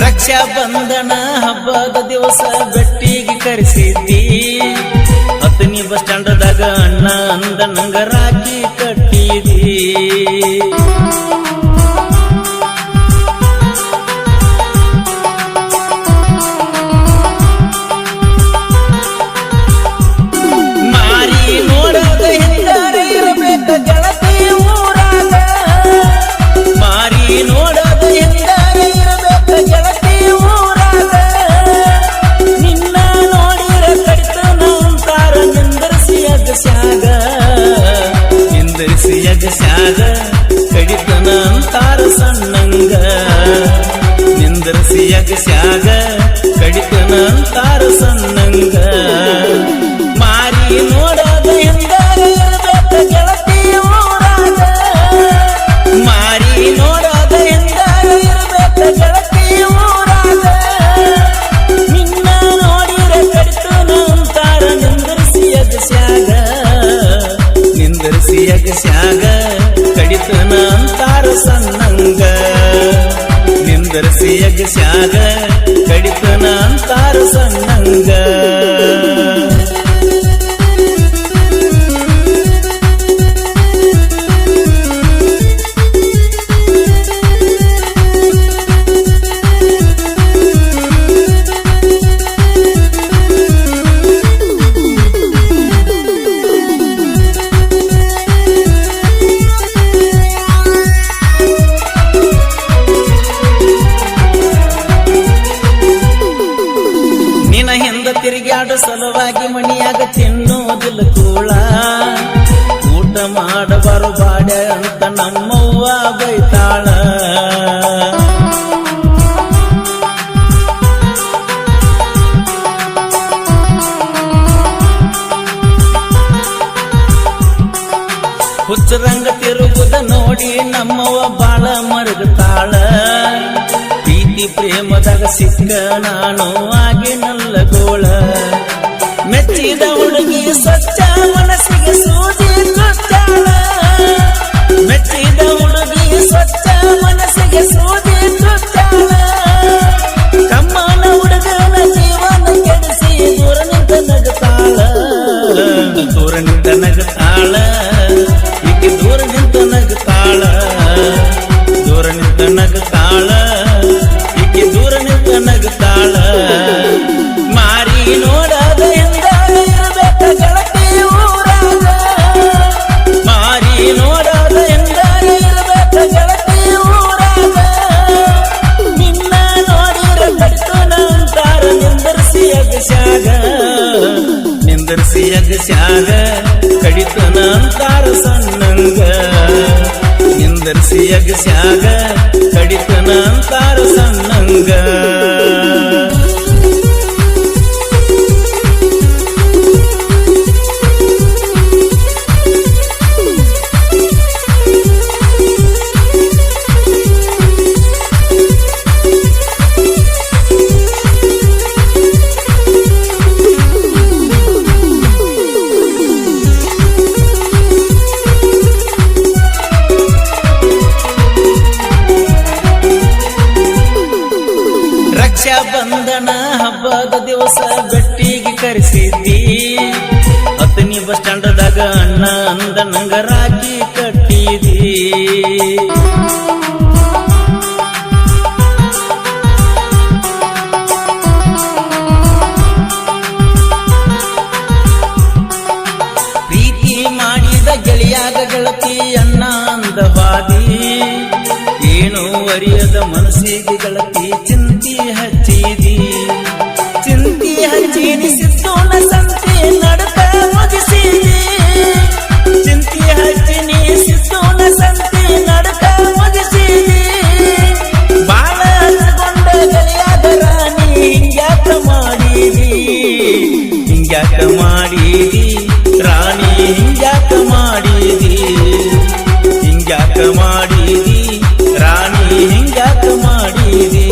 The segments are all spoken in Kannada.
ರಕ್ಷಾ ಬಂಧನ ಹಬ್ಬದ ದಿವಸ ಬೆಟ್ಟಿಗೆ ಕರೆಸಿದ್ದಿ ಹತ್ತನಿ ಬಸ್ ಸ್ಟ್ಯಾಂಡದಾಗ ಅಣ್ಣ ಅಂದ ನಂಗ ರಾಖಿ ಕಟ್ಟಿದಿ ಮಾರಿ ನೋಡದ ಹಿಂದಾರೆ ಇರಬೇಕ ಗೆಳತಿ ಊರಾಗ ಮಾರಿ ನೋಡದ ಹಿಂದಾರೆ ಇರಬೇಕ ಗೆಳತಿ ಊರಾಗ ನಿನ್ನ ನೋಡಿರ ಕಡಿತನ ಅಂತಾರ ನಿಂದರ್ಸಿ ಅಗಸ್ಯಾಗ ಕಡಿತನ ಅಂತಾರ ಸಣ್ಣಂಗ ನಿಂದರ್ಸಿ ಅಗಸ್ಯಾಗ ಕಡಿತನ ಅಂತಾರ ಸಣ್ಣಂಗ ಮಾರಿ ನೋಡದ ಹಿಂದಾರೆ ಇರಬೇಕ ಗೆಳತಿ ಊರಾಗ ಮಾರಿ ನೋಡದ ಹಿಂದಾರೆ ಇರಬೇಕ ಗೆಳತಿ ಊರಾಗ ನಿನ್ನ ನೋಡಿರ ಕಡಿತನ ಅಂತಾರ ನಿಂದರ್ಸಿ ಅಗಸ್ಯಾಗ ಕಡಿತನ ಅಂತಾರ ಸಣ್ಣಂಗ ನಿಂದರ್ಸಿ ಅಗಸ್ಯಾಗ ಕಡಿತನ ಅಂತಾರ ಸಣ್ಣಂಗ ತಿರುಗಾಡ ಸಲುವಾಗಿ ಮಣಿಯಾಗ ತಿನ್ನೋದಿಲ್ಲ ಕೂಳ ಊಟ ಮಾಡಬಾರು ಬಾಡ ಅಂತ ನಮ್ಮವ್ವ ಬೈತಾಳ ಹುಚ್ಚರಂಗ ತಿರುಗುದ ನೋಡಿ ನಮ್ಮವ್ವ ಬಾಳ ಮರಗುತ್ತಾಳ ಪ್ರೀತಿ ಪ್ರೇಮದಾಗ ಸಿಕ್ಕ ನಾನು ಆಗಿ ನಲ್ಲಗೋಳ ಮೆಚ್ಚಿದ ಹುಡುಗಿ ಸ್ವಚ್ಛ ಮನಸ್ಸಿಗೆ ಸೂಜಿ ಚುಚ್ಚಾಳ ಮೆಚ್ಚಿದ ಹುಡುಗಿ ಸ್ವಚ್ಛ ಮನಸ್ಸಿಗೆ ಸೂಜಿ ಚುಚ್ಚಾಳ ಕಮ್ಮನ ಹುಡುಗನ ಜೀವನ ಕೆಡಿಸಿ ದೂರ ನಿಂತ ನಗತಾಳ ಈಕೆ ದೂರ ನಿಂತ ನಗತಾಳ ಈಕೆ ದೂರ ನಿಂತ ನಗತಾಳ ಮಾರಿ ನೋಡದ ಹಿಂದಾರೆ ಇರಬೇಕ ಗೆಳತಿ ಊರಾಗ ಮಾರಿ ನೋಡದ ಹಿಂದಾರೆ ಇರಬೇಕ ಗೆಳತಿ ಊರಾಗ ನಿನ್ನ ನೋಡಿರ ಕಡಿತನ ಅಂತಾರ ನಿಂದರ್ಸಿ ಅಗಸ್ಯಾಗ ಕಡಿತನ ಅಂತಾರ ಸಣ್ಣಂಗ ನಿಂದರ್ಸಿ ಅಗಸ್ಯಾಗ ಕಡಿತನ ಅಂತಾರ ಸಣ್ಣಂಗ ರಕ್ಷಾ ಬಂಧನ ಹಬ್ಬದ ದಿವಸ ಬೆಟ್ಟಿಗೆ ಕರೆಸಿದ್ದಿ ಹತ್ತನಿ ಬಸ್ ಸ್ಟ್ಯಾಂಡದಾಗ ಅಣ್ಣ ಅಂದ ನಂಗ ರಾಖಿ ಕಟ್ಟಿದಿ ಪ್ರೀತಿ ಮಾಡಿದ ಗೆಳೆಯಾಗ ಗೆಳತಿ ಅಣ್ಣ ಅಂದವಾದಿ ಏನು ಅರಿಯದ ಮನಸ್ಸಿಗೆ ಗೆಳತಿ ಚಿಂತಿ ಹಚ್ಚಿದಿ ಸಿದ್ದೋಣ ಸಂತೆ ನಡಕ ಮುಗಿಸಿದಿ ಚಿಂತಿ ಹಚ್ಚಿನಿ ಸಿದ್ದೋಣ ಸಂತೆ ನಡಕ ಮುಗಿಸಿದಿ ಬಾಳ ಹಚ್ಕೊಂಡ ಗೆಳೆಯಾದ ರಾಣಿ ಹಿಂಗ್ಯಾಕ ಮಾಡಿದಿ ರಾಣಿ ಹಿಂಗ್ಯಾಕ ಮಾಡಿದಿ ರಾಣಿ ಹಿಂಗ್ಯಾಕ ಮಾಡಿದಿ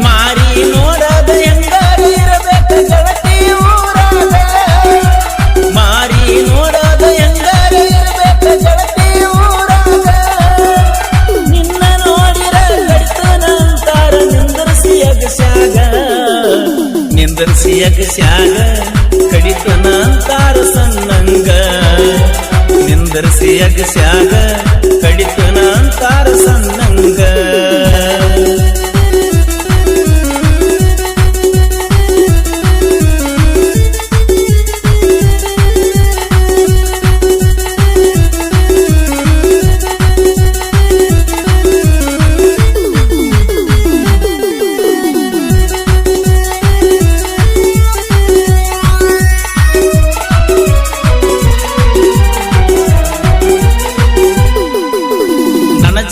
ಮಾರಿ ನೋಡದ ಹೆಂಗಾರ ಇರಬೇಕ ಗೆಳತಿ ಊರಾಗ ಮಾರಿ ನೋಡದ ಹೆಂಗಾರ ಇರಬೇಕ ಗೆಳತಿ ಊರಾಗ ನಿನ್ನ ನೋಡಿರ ಕಡಿತನ ಅಂತಾರ ನಿಂದ್ರ ಅಗಸ್ಯಾಗ ಕಡಿತನ ಅಂತಾರ ಸಣ್ಣಂಗ ನಿಂದರ್ಸಿ ಅಗಸ್ಯಾಗ ಕಡಿತನ ಅಂತಾರ ಸಣ್ಣಂಗ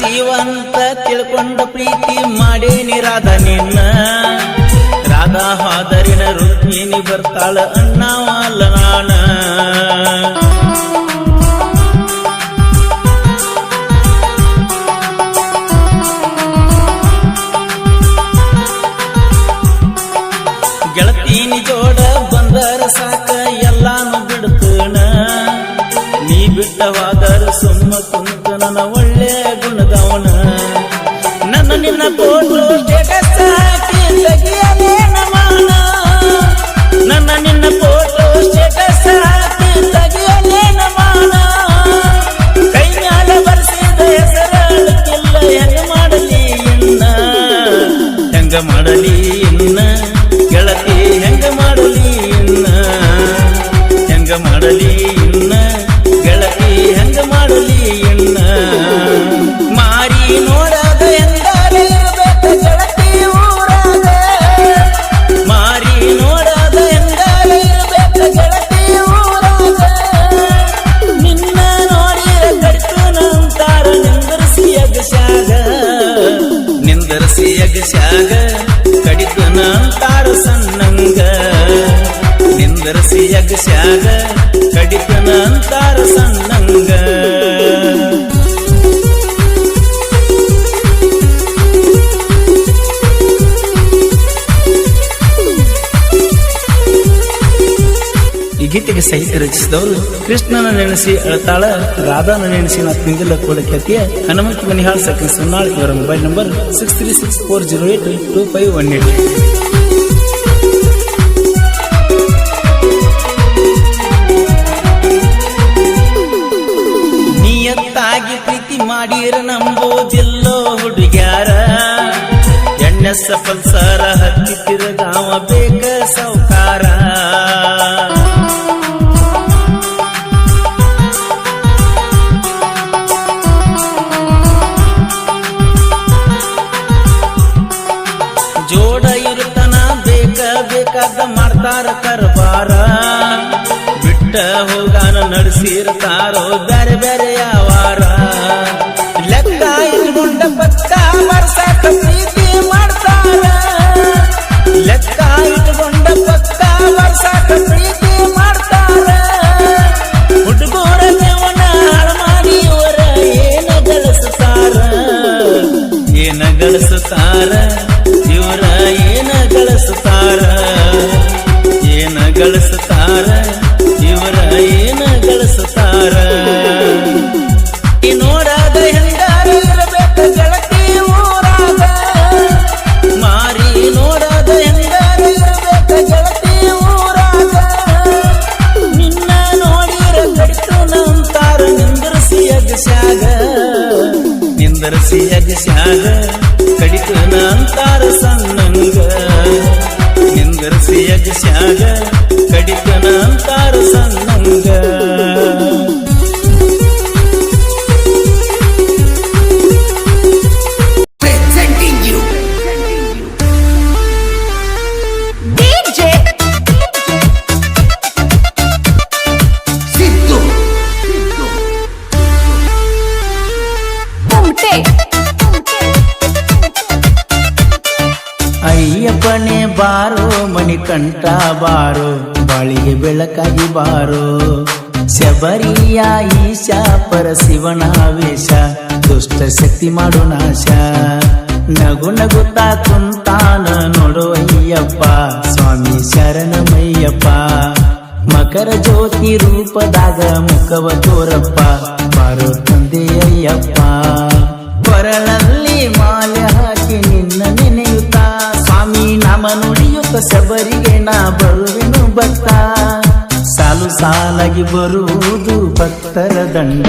ಜೀವಂತ ತಿಳ್ಕೊಂಡ ಪ್ರೀತಿ ಮಾಡೇನಿ ರಾಧಾ ನಿನ್ನ ರಾಧಾ ಹಾದರಿನ ರುಕ್ಮಿಣಿ ಬರ್ತಾಳ ಅಣ್ಣವಲ್ಲ ನಾನ ಗೆಳತೀನಿ ಜೋಡ ಬಂದರ ಸಾಕ ಎಲ್ಲಾನು ಬಿಡ್ತನ ನೀ ಬಿಟ್ಟವಾದರ ಸುಮ್ಮ ಕುಂತ ನನ್ನ ಒಳ್ಳೆ ಗುಣದವನ ನನ್ನ ನಿನ್ನ ಫೋಟೋ ಸ್ಟೇಟಸ್ ಹಾಕಿ ತೆಗಿಯಲೇನ ಮಾನ ನನ್ನ ನಿನ್ನ ಫೋಟೋ ಸ್ಟೇಟಸ್ ಹಾಕಿ ತೆಗಿಯಲೇನ ಮಾನ ಕೈ ಮ್ಯಾಲ ಬರ್ಸಿದ ಹೆಸರಕ್ಕಿಲ್ಲ ಹೆಂಗ ಮಾಡಲಿ ಇನ್ನ ಹೆಂಗ ಮಾಡಲಿ ಇನ್ನ ಗೆಳತಿ ಹೆಂಗ ಮಾಡಲಿ ಇನ್ನ ಹೆಂಗ ಮಾಡಲಿ ಇನ್ನ ಗೆಳತಿ ಹೆಂಗ ಮಾಡಲಿ ಇನ್ನ ಮಾರಿ ನೋಡದ ಎಂದರೆ ಇರಬೇಕ ಗೆಳತಿ ಊರಾಗ ಮಾರಿ ನೋಡದ ಎಂದರೆ ಇರಬೇಕ ಗೆಳತಿ ಊರಾಗ ನಿನ್ನ ನೋಡಿರ ಕಡಿತನ ಅಂತಾರ ನಿಂದರ್ಸಿ ಅಗಸ್ಯಾಗ ನಿಂದರ್ಸಿ ಅಗಸ್ಯಾಗ ಕಡಿತನ ಅಂತಾರ ಸಣ್ಣಂಗ ನಿಂದರ್ಸಿ ಅಗಸ್ಯಾಗ ಕಡಿತನ ಅಂತಾರ ಸಣ್ಣಂಗ ಈ ಗೀತೆಗೆ ಸಾಹಿತ್ಯ ರಚಿಸಿದವರು ಕೃಷ್ಣನ ನೆನೆಸಿ ಅಳತಾಳ ರಾಧಾನ ನೆನೆಸಿ ನಾ ತಿಂದಿಲ್ಲ ಕೂಡ ಖ್ಯಾತಿಯ ಹನುಮಂತ ಮನಿಹಾಳ್ ಸೆಕೆಂಡ್ ಸುನ್ನಾಳ್ ಇವರ ಮೊಬೈಲ್ ನಂಬರ್ 6364082518 ನಿಯತ್ತಾಗಿ ಪ್ರೀತಿ ಮಾಡಿರ ನಂಬೋದಿಲ್ಲೋ ಹುಡುಗ್ಯಾರ ಎಣ್ಣೆಸ ಪಲ್ಸರ ಹತ್ತಿ ತಿರುಗಾವ ಬೇಕ ಸೌಕಾರ ಜೋಡ ಇರುತ್ತನ ಬೇಕಾದ ಮಾಡ್ತಾರ ಕರ್ಬಾರ ಬಿಟ್ಟ ಹೋಗಾನ ನಡೆಸಿರ್ತಾರೋ ಬ್ಯಾರೆ ಬ್ಯಾರೆ ಯಾವಾರ ಲೆಕ್ಕ ಇಟ್ಕೊಂಡ ಪಕ್ಕ ಬರ್ಸಾಕ ಪ್ರೀತಿ ಮಾಡ್ತಾರ ಲೆಕ್ಕ ಇಟ್ಕೊಂಡ ಪಕ್ಕ ಬರ್ಸಾಕ ಪ್ರೀತಿ ಮಾಡ್ತಾರ ಹುಡುಗರ ಜೀವನ ಹಾಳು ಮಾಡಿ ಇವರ ಏನ ಗಳಿಸ್ತಾರ ಏನ ಗಳಿಸ್ತಾರ ಇವರ ಏನ ಗಳಿಸ್ತಾರ ಏನ ಗಳಿಸ್ತಾರ ಇವರ ಏನ ಗಳಿಸ್ತಾರ ನೋಡದ ಹೆಂಗಾರ ಇರಬೇಕ ಗೆಳತಿ ಊರಾಗ ಮಾರಿ ನೋಡದ ಹೆಂಗಾರ ಇರಬೇಕ ಗೆಳತಿ ಊರಾಗ ನಿನ್ನ ನೋಡಿರ ಕಡಿತನ ಅಂತಾರ ನಿಂದರ್ಸಿ ಅಗಸ್ಯಾಗ ನಿಂದರ್ಸಿ ಅಗಸ್ಯಾಗ ಕಡಿತನ ಅಂತಾರ ಸಣ್ಣಂಗ ನಿಂದರ್ಸಿ ಅಗಸ್ಯಾಗ ಕಡಿತನ ಅಂತಾರ ಸಣ್ಣಂಗ ಅಯ್ಯಪ್ಪನೇ ಬಾರೋ ಮಣಿಕಂಠ ಬಾರೋ ಬಾಳಿಗೆ ಬೆಳಕಾಗಿ ಬಾರೋ ಶಬರಿಯ ಈಶಾ ಪರಶಿವನ ವೇಷ ದುಷ್ಟ ಶಕ್ತಿ ಮಾಡು ನಾಶ ನಗು ನಗುತ್ತಾ ಕುಂತಾನ ನೋಡು ಅಯ್ಯಪ್ಪ ಸ್ವಾಮಿ ಶರಣಮಯ್ಯಪ್ಪ ಮಕರ ಜ್ಯೋತಿ ರೂಪದಾಗ ಮುಖವ ತೋರಪ್ಪ ಬಾರೋ ತಂದೆ ಅಯ್ಯಪ್ಪ ಕೊರಳಲ್ಲಿ ಮಾಲೆ ಹಾಕಿ ನಿನ್ನ ನೆನೆಯುತ್ತಾ ಸ್ವಾಮಿ ನಾಮ ನಾಮ ನುಡಿಯುತ್ತ ಶಬರಿಗೆ ನಾ ಬರುವೆನು ಭಕ್ತ ಸಾಲು ಸಾಲಾಗಿ ಬರುವುದು ಭಕ್ತರ ದಂಡ